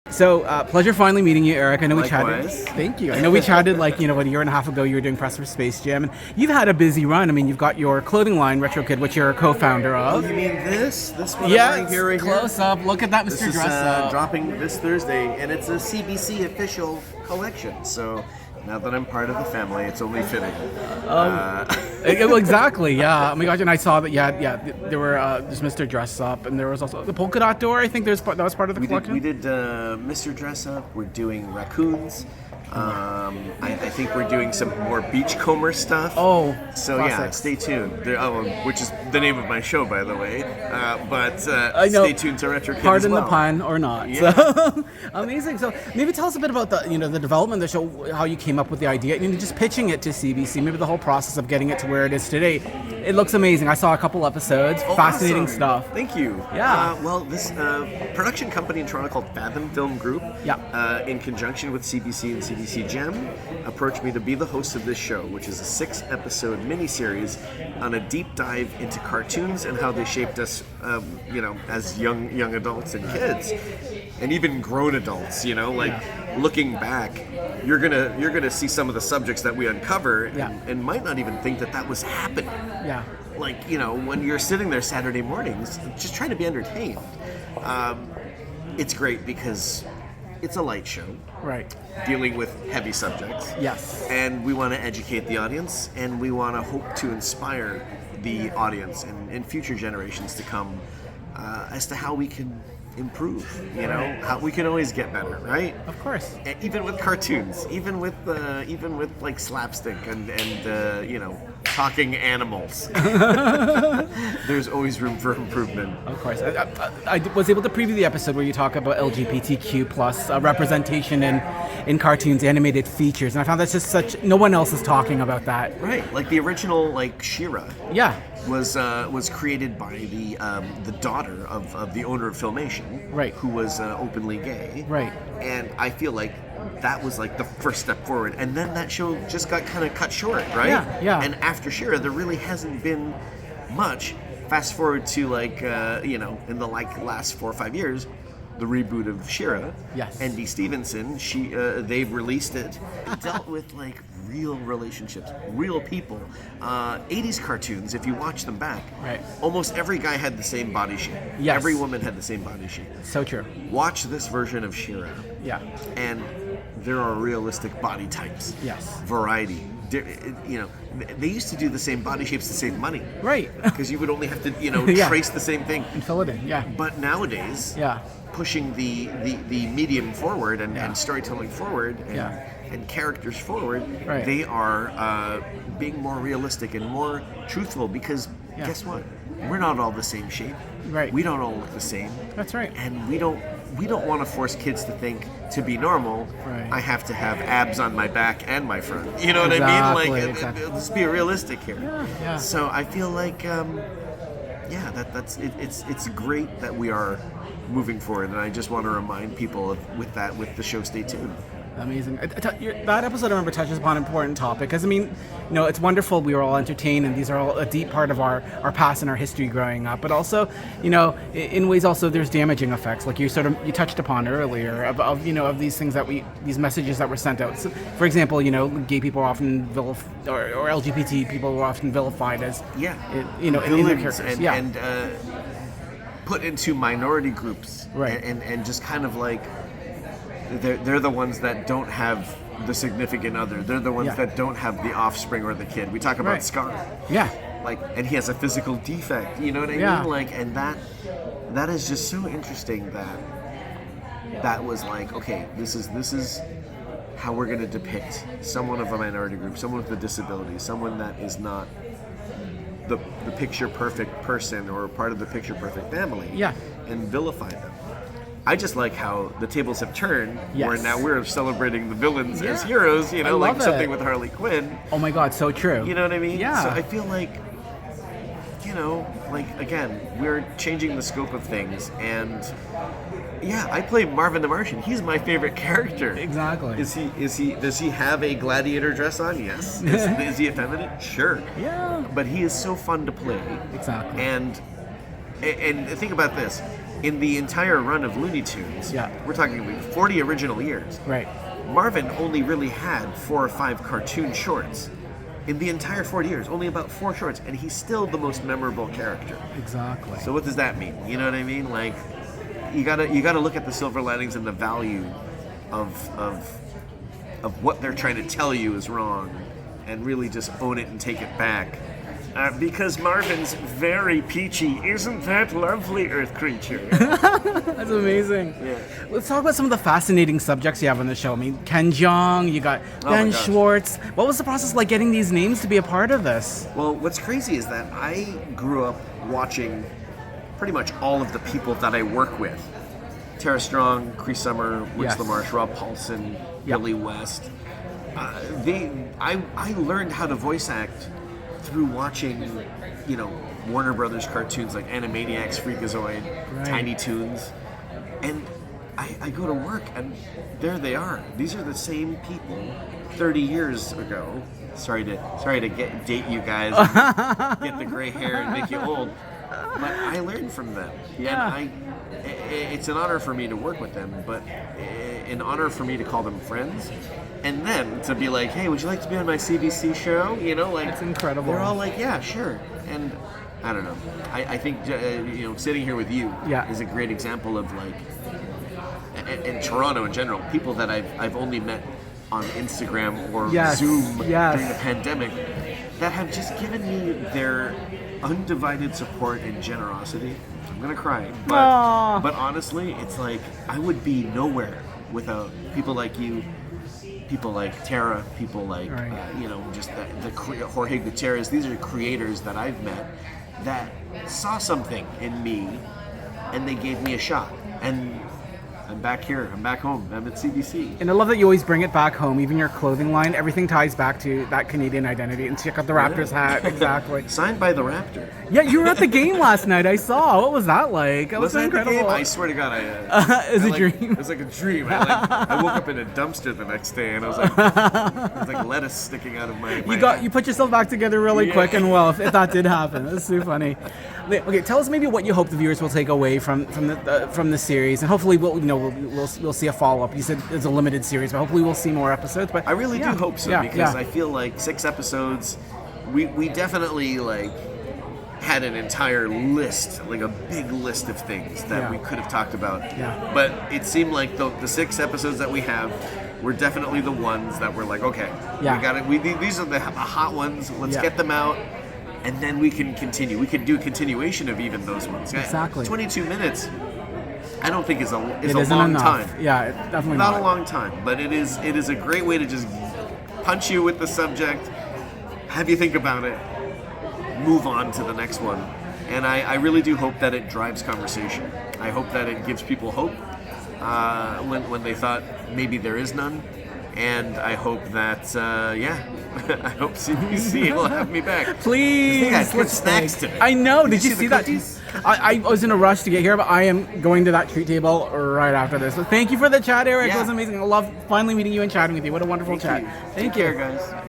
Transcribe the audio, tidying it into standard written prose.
So, pleasure finally meeting you, Eric. I know we chatted. Likewise. Thank you. I know we chatted like, about a year and a half ago. You were doing press for Space Jam, and you've had a busy run. I mean, you've got your clothing line, Retro Kid, which you're a co-founder of. Oh, you mean this? This one Yeah, right here, right close here? up. Look at that, Mr. This is Dress Up. dropping this Thursday, and it's a CBC official collection. So now that I'm part of the family, it's only fitting. Exactly. Yeah. Oh my gosh. And I saw that. Yeah. There were just Mr. Dress Up, and there was also the polka dot door. I think that was part of the collection. We did Mr. Dress Up. We're doing raccoons. I think we're doing some more beachcomber stuff. Oh, so classics. stay tuned. Which is the name of my show, by the way. But I know. stay tuned to Retro Kid Pardon as well. the pun or not. Yeah. So, amazing. So maybe tell us a bit about the development of the show, how you came up with the idea, and just pitching it to CBC. Maybe the whole process of getting it to where it is today. It looks amazing. I saw a couple episodes. Fascinating Awesome. stuff. Thank you. Yeah. Well, this production company in Toronto called Fathom Film Group, in conjunction with CBC and CBC Gem, approached me to be the host of this show, which is a 6-episode miniseries on a deep dive into cartoons and how they shaped us, as young adults and kids, and even grown adults. Looking back, you're gonna see some of the subjects that we uncover, and might not even think that was happening. Yeah. When you're sitting there Saturday mornings, just trying to be entertained. It's great because it's a light show. Right. Dealing with heavy subjects. Yes. And we want to educate the audience, and we want to hope to inspire the audience and future generations to come as to how we can improve, how we can always get better, right? Of course. Even with cartoons, even with like slapstick and talking animals. There's always room for improvement. Of course. I was able to preview the episode where you talk about LGBTQ plus representation in cartoons, animated features, and I found that's just no one else is talking about that. Right, like the original She-Ra. Yeah. Was created by the daughter of the owner of Filmation, right? Who was openly gay, right? And I feel like that was like the first step forward, and then that show just got kind of cut short, right? Yeah. And after She-Ra, there really hasn't been much. Fast forward to in the last 4 or 5 years, the reboot of She-Ra. Yes. And Dee Stevenson, they've released it. It dealt with real relationships, real people. 80s cartoons, if you watch them back, right, almost every guy had the same body shape. Yes. Every woman had the same body shape. So true. Watch this version of She-Ra. Yeah. And there are realistic body types. Yes. Variety. They used to do the same body shapes to save money. Right. Because you would only have to, trace the same thing. And fill it in, yeah. But nowadays, pushing the medium forward and storytelling forward and characters forward, right, they are being more realistic and more truthful because guess what? We're not all the same shape. Right. We don't all look the same. That's right. And we don't want to force kids to think to be normal, I have to have abs on my back and my front. You know what I mean? Exactly. Let's be realistic here. Yeah. So I feel like it's great that we are moving forward, and I just want to remind people with the show. Stay tuned. Amazing. That episode, I remember, touches upon an important topic because, it's wonderful we were all entertained, and these are all a deep part of our past and our history growing up. But also, in ways also there's damaging effects, like you touched upon earlier, of these things these messages that were sent out. So, for example, gay people are often or LGBT people are often vilified as in their characters, and put into minority groups, right, and just kind of like. They're the ones that don't have the significant other. They're the ones that don't have the offspring or the kid. We talk about Scar. Yeah. And he has a physical defect. You know what I mean? And that is just so interesting that was okay, this is how we're going to depict someone of a minority group, someone with a disability, someone that is not the picture perfect person or part of the picture perfect family. Yeah. And vilify them. I just like how the tables have turned, where now we're celebrating the villains as heroes, like something with Harley Quinn. Oh my God, so true. You know what I mean? Yeah. So I feel like, again, we're changing the scope of things, and I play Marvin the Martian. He's my favorite character. Exactly. Does he have a gladiator dress on? Yes. Is he effeminate? Sure. Yeah. But he is so fun to play. Exactly. And And think about this. In the entire run of Looney Tunes, we're talking 40 original years. Right. Marvin only really had 4 or 5 cartoon shorts. In the entire 40 years, only about 4 shorts, and he's still the most memorable character. Exactly. So what does that mean? You know what I mean? Like, you gotta look at the silver linings and the value of what they're trying to tell you is wrong, and really just own it and take it back. Because Marvin's very peachy. Isn't that lovely, Earth creature? That's amazing. Yeah. Let's talk about some of the fascinating subjects you have on the show. I mean, Ken Jeong, you got Ben Schwartz. What was the process like getting these names to be a part of this? Well, what's crazy is that I grew up watching pretty much all of the people that I work with. Tara Strong, Cree Summer, Wix LaMarche, Rob Paulson, Billy West. I learned how to voice act through watching, Warner Brothers cartoons like Animaniacs, Freakazoid, Tiny Toons, and I go to work and there they are. These are the same people 30 years ago. Sorry to date you guys, get the gray hair and make you old, but I learned from them. Yeah. And it's an honor for me to work with them, but an honor for me to call them friends. And then to be like, hey, would you like to be on my CBC show? It's incredible. They're all like, yeah, sure. And I don't know. I think sitting here with you is a great example of like, in Toronto in general, people that I've only met on Instagram or Zoom during the pandemic that have just given me their undivided support and generosity. I'm gonna cry, but honestly, it's like I would be nowhere without people like you. People like Tara, people like, just the Jorge Gutierrez. These are creators that I've met that saw something in me and they gave me a shot. And I'm back here. I'm back home. I'm at CBC. And I love that you always bring it back home. Even your clothing line, everything ties back to that Canadian identity. And check out the Raptors hat. Exactly. Signed by the Raptor. Yeah, you were at the game last night. I saw. What was that like? That was incredible. I swear to God, it was a dream. It was like a dream. I woke up in a dumpster the next day, and I was like, lettuce sticking out of my. You put yourself back together really quick and well. If that did happen, that's so funny. Okay, tell us maybe what you hope the viewers will take away from the series, and hopefully we'll see a follow up. You said it's a limited series, but hopefully we'll see more episodes. But I really do hope so because I feel like 6 episodes, we definitely had an entire list, like a big list of things that we could have talked about. Yeah. But it seemed like the 6 episodes that we have were definitely the ones that were like, okay, we got it. These are the hot ones. Let's get them out. And then we can continue. We can do a continuation of even those ones. Exactly. 22 minutes, I don't think is a isn't long enough. time. Yeah, definitely not a long time. But it is a great way to just punch you with the subject, have you think about it, move on to the next one. And I really do hope that it drives conversation. I hope that it gives people hope when they thought maybe there is none. And I hope that, I hope CBC will have me back. Please. They got good snacks today. I know. Did you see that? Cookies? I was in a rush to get here, but I am going to that treat table right after this. So thank you for the chat, Eric. It was amazing. I love finally meeting you and chatting with you. What a wonderful chat. Thank you. Take care, guys.